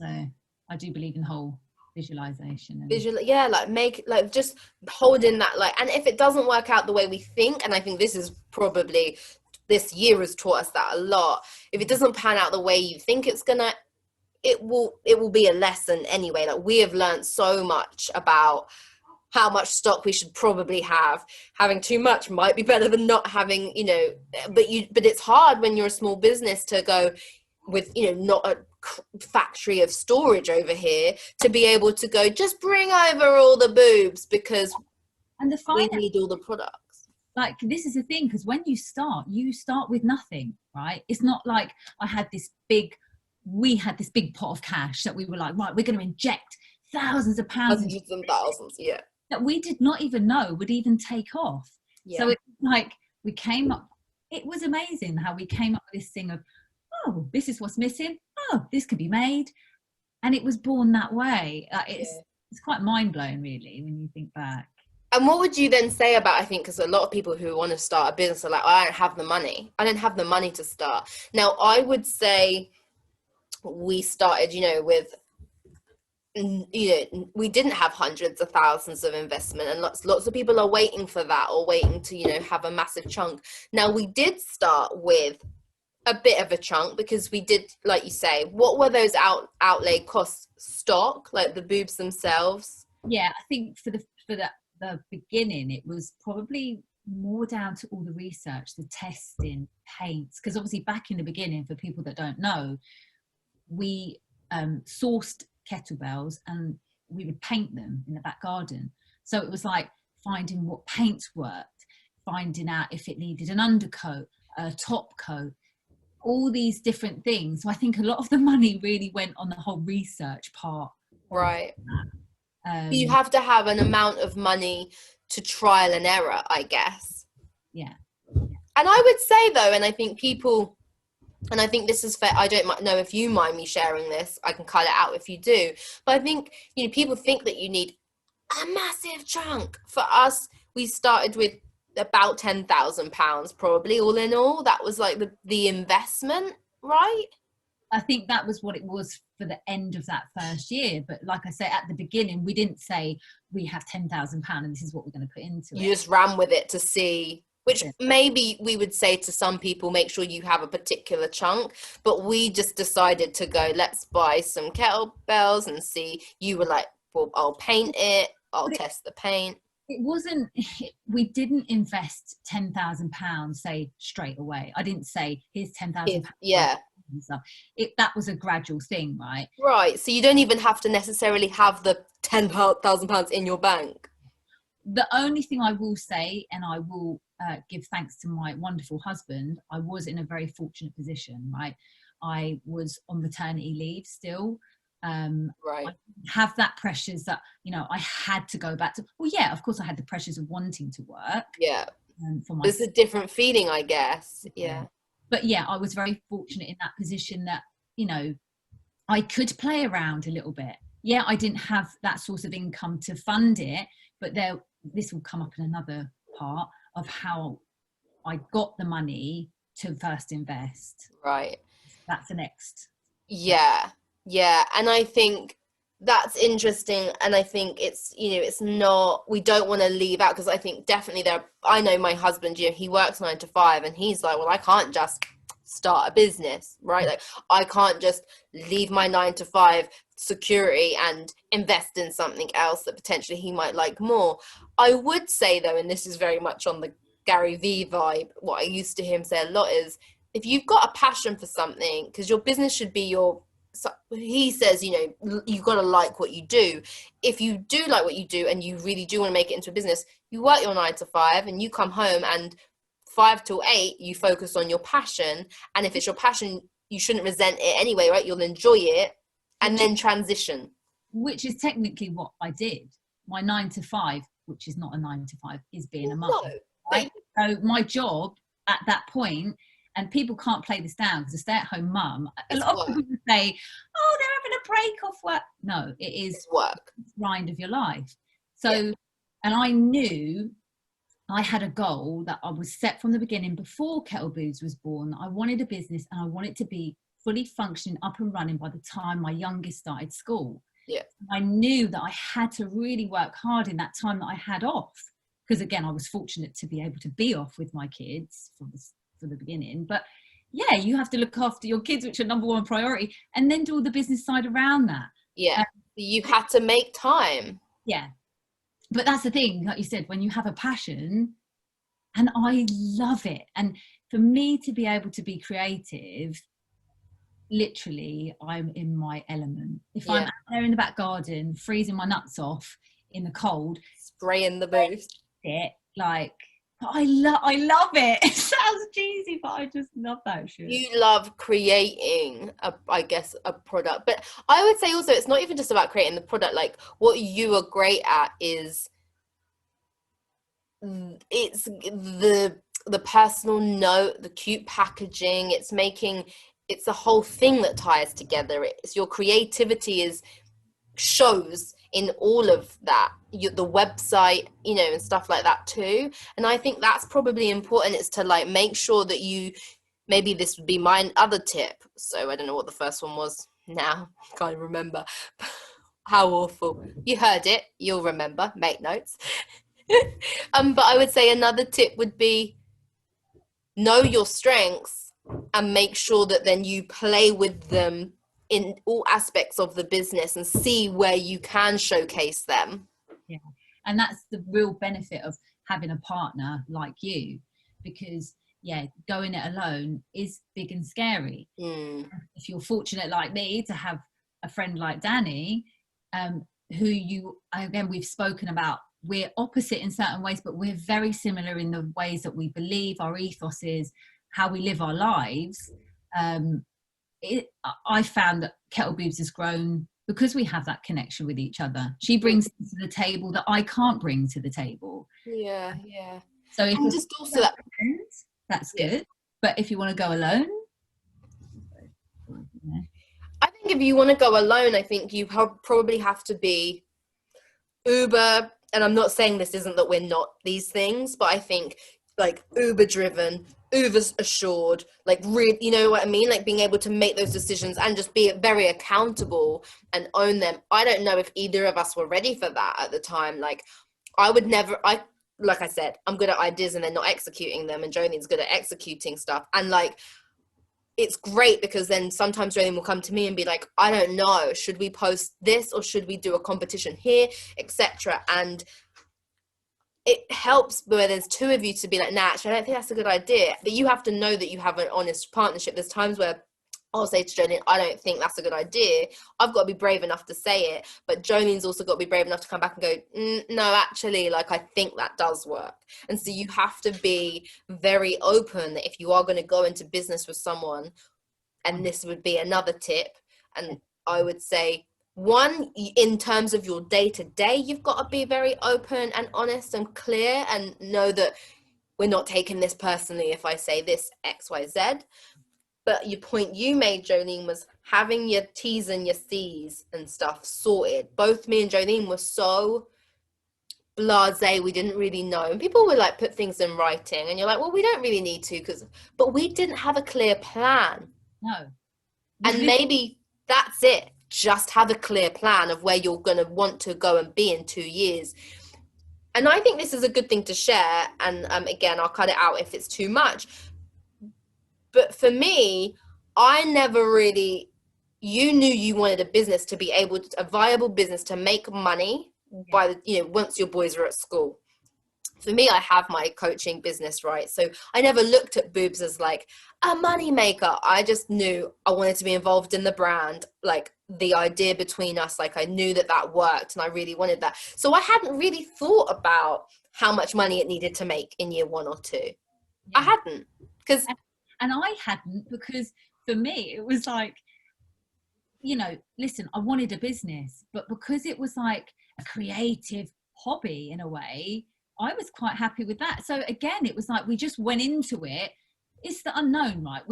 So I do believe in whole visualization. Yeah, like make, like just holding that, like, and if it doesn't work out the way we think, and I think this is probably, this year has taught us that a lot, if it doesn't pan out the way you think it's gonna, it will be a lesson anyway. Like, we have learned so much about how much stock we should probably have. Having too much might be better than not having, you know, but it's hard when you're a small business to go with, you know, not a factory of storage over here, to be able to go, just bring over all the boobs, because we need all the products. Like, this is the thing, because when you start with nothing, right? It's not like we had this big pot of cash that we were like, right, we're going to inject thousands of pounds, hundreds and thousands, yeah, that we did not even know would even take off. So it's like, we came up, it was amazing how we came up with this thing of, oh, this is what's missing, oh, this could be made, and it was born that way. It's quite mind-blowing, really, when you think back. And what would you then say about, I think, because a lot of people who want to start a business are like, I don't have the money to start. Now, I would say we started, you know, with, you know, we didn't have hundreds of thousands of investment, and lots of people are waiting for that, or waiting to, you know, have a massive chunk. Now, we did start with a bit of a chunk, because we did, like you say, what were those outlay costs? Stock, like the boobs themselves. Yeah, I think for the beginning, it was probably more down to all the research, the testing, paints, because obviously back in the beginning, for people that don't know, we sourced kettlebells and we would paint them in the back garden. So it was like finding what paints worked, finding out if it needed an undercoat, a top coat, all these different things. So I think a lot of the money really went on the whole research part. Right. You have to have an amount of money to trial and error, I guess. Yeah. And I would say, though, and I think people, and I think this is fair, I don't know if you mind me sharing this, I can cut it out if you do, but I think, you know, people think that you need a massive chunk. For us, we started with about £10,000, probably, all in all. That was like the investment, right? I think that was what it was for the end of that first year. But like I say, at the beginning, we didn't say we have £10,000 and this is what we're going to put into it. You just ran with it to see, which maybe we would say to some people, make sure you have a particular chunk. But we just decided to go, let's buy some kettlebells and see. You were like, well, I'll paint it. I'll test the paint. It wasn't, we didn't invest £10,000, say, straight away. I didn't say, here's £10,000. Yeah. That was a gradual thing, right? Right. So you don't even have to necessarily have the £10,000 in your bank. The only thing I will say, and I will give thanks to my wonderful husband, I was in a very fortunate position, right? I was on maternity leave still. Right. I have that pressures that, you know, I had to go back to, well, yeah, of course I had the pressures of wanting to work. Yeah. It's a different feeling, I guess. Yeah. But yeah, I was very fortunate in that position that, you know, I could play around a little bit. Yeah, I didn't have that source of income to fund it, but this will come up in another part of how I got the money to first invest. Right. That's the next. Yeah. Yeah. And I think that's interesting. And I think it's, you know, it's not, we don't want to leave out, because I think definitely I know my husband, you know, he works 9 to 5 and he's like, well, I can't just start a business, right? Like, I can't just leave my 9 to 5 security and invest in something else that potentially he might like more. I would say, though, and this is very much on the Gary Vee vibe, what I used to hear him say a lot is, if you've got a passion for something, because your business should be he says, you know, you've got to like what you do. If you do like what you do and you really do want to make it into a business, you work your 9 to 5 and you come home, and 5 till 8 you focus on your passion. And if it's your passion, you shouldn't resent it anyway, right? You'll enjoy it and then transition. Which is technically what I did. My 9 to 5, which is not a 9 to 5, is being a mum. No, right? So my job at that point, and people can't play this down because a stay-at-home mum, a lot of people say, oh, they're having a break off work. No, it is work. The grind of your life. So, and I knew I had a goal that I was set from the beginning before Kettle Boobs was born. I wanted a business and I wanted to be fully functioning, up and running by the time my youngest started school. Yeah. I knew that I had to really work hard in that time that I had off, because again, I was fortunate to be able to be off with my kids from the beginning. But yeah, you have to look after your kids, which are number one priority, and then do all the business side around that. Yeah, you had to make time. Yeah, but that's the thing, like you said, when you have a passion, and I love it, and for me to be able to be creative, literally I'm in my element. If I'm out there in the back garden freezing my nuts off in the cold, spraying the booth, like, I love it. It sounds cheesy, but I just love that shit. You love creating I guess a product, but I would say also it's not even just about creating the product. Like, what you are great at is it's the personal note, the cute packaging. It's a whole thing that ties together. It's your creativity shows in all of that, the website, and stuff like that too. And I think that's probably important, is to like make sure that maybe this would be my other tip. So I don't know what the first one was now, can't remember. How awful. You heard it, you'll remember, make notes. But I would say another tip would be know your strengths and make sure that then you play with them in all aspects of the business and see where you can showcase them. Yeah, and that's the real benefit of having a partner like you, because going it alone is big and scary. If you're fortunate like me to have a friend like Danny, who we've spoken about, we're opposite in certain ways, but we're very similar in the ways that we believe, our ethos is, how we live our lives. I found that Kettle Boobs has grown because we have that connection with each other. She brings to the table that I can't bring to the table. Yeah. So if and just also that's good. But if you want to go alone, I think if you want to go alone, I think you probably have to be uber. And I'm not saying this isn't that we're not these things, but I think like uber driven, uber assured, like really, you know what I mean? Like being able to make those decisions and just be very accountable and own them. I don't know if either of us were ready for that at the time. Like like I said, I'm good at ideas and then not executing them, and Jolene's good at executing stuff. And like, it's great because then sometimes Jolene will come to me and be like, I don't know, should we post this or should we do a competition here, etc. And it helps where there's two of you to be like, nah, actually, I don't think that's a good idea. But you have to know that you have an honest partnership. There's times where I'll say to Jolene, I don't think that's a good idea. I've got to be brave enough to say it. But Jolene's also got to be brave enough to come back and go, no, actually, like, I think that does work. And so you have to be very open that if you are going to go into business with someone, and this would be another tip, and I would say, one, in terms of your day-to-day, you've got to be very open and honest and clear and know that we're not taking this personally if I say this X, Y, Z. But your point you made, Jolene, was having your T's and your C's and stuff sorted. Both me and Jolene were so blasé, we didn't really know. And people would like put things in writing and you're like, well, we don't really need to, but we didn't have a clear plan. No. And maybe that's it. Just have a clear plan of where you're going to want to go and be in 2 years. And I think this is a good thing to share. And again, I'll cut it out if it's too much. But for me, I never really, you knew you wanted a business to be able to, a viable business to make money by the, once your boys are at school. For me, I have my coaching business, right? So I never looked at Boobs as like a money maker. I just knew I wanted to be involved in the brand, like the idea between us, like I knew that worked and I really wanted that. So I hadn't really thought about how much money it needed to make in year 1 or 2. Yeah. I hadn't. And I hadn't, because for me, it was like, listen, I wanted a business, but because it was like a creative hobby in a way, I was quite happy with that. So again, it was like we just went into it. It's the unknown, right?